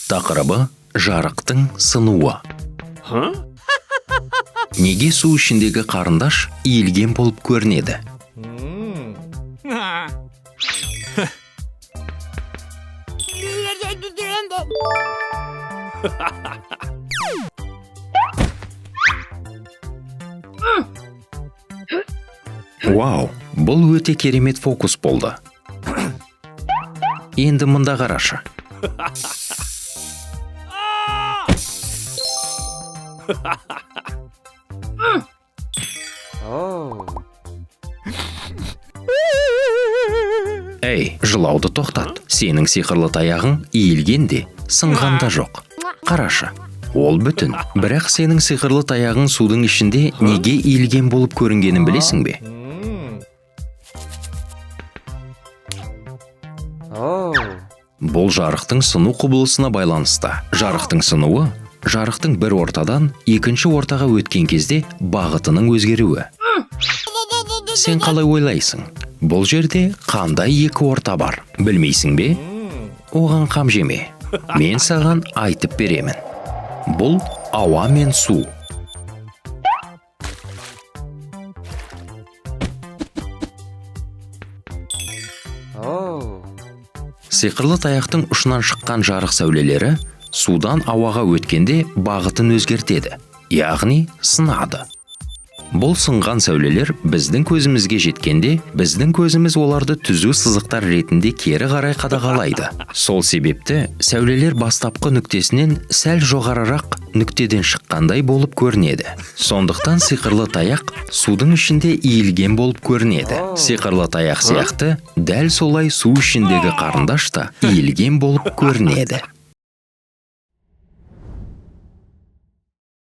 Тақырыбы жарықтың сынуы. Неге су ішіндегі қарындаш иілген болып көрінеді? Вау, бұл өте керемет фокус болды. Енді мұнда қарашы. Эй, жылауды тоқтат. Сенің сиқырлы таяғың иілгенде, сынғанда жоқ. Қарашы, ол бүтін. Бірақ сенің сиқырлы таяғың судың ішінде неге иілген болып көрінгенін білесің бе? Бұл жарықтың сыну құбылысына байланысты. Жарықтың сынуы жарықтың бір ортадан екінші ортаға өткен кезде бағытының өзгеруі. Сен қалай ойлайсың? Бұл жерде қандай екі орта бар? Білмейсің бе? Оған қам жеме. Мен саған айтып беремін. Бұл ауа мен су. Сиқырлы таяқтың ұшынан шыққан жарық сәулелері судан ауаға өткенде бағытын өзгертеді, яғни сынады. Бұл сынған сәулелер біздің көзімізге жеткенде, біздің көзіміз оларды түзу сызықтар ретінде кері қарай қадағалайды. Сол себепті сәулелер бастапқы нүктесінен сәл жоғарырақ нүктеден шыққандай болып көрінеді. Сондықтан сиқырлы таяқ судың ішінде иілген болып көрінеді. Сиқырлы таяқ сияқты дәл солай су ішіндегі қарындаш та иілген болып көрінеді.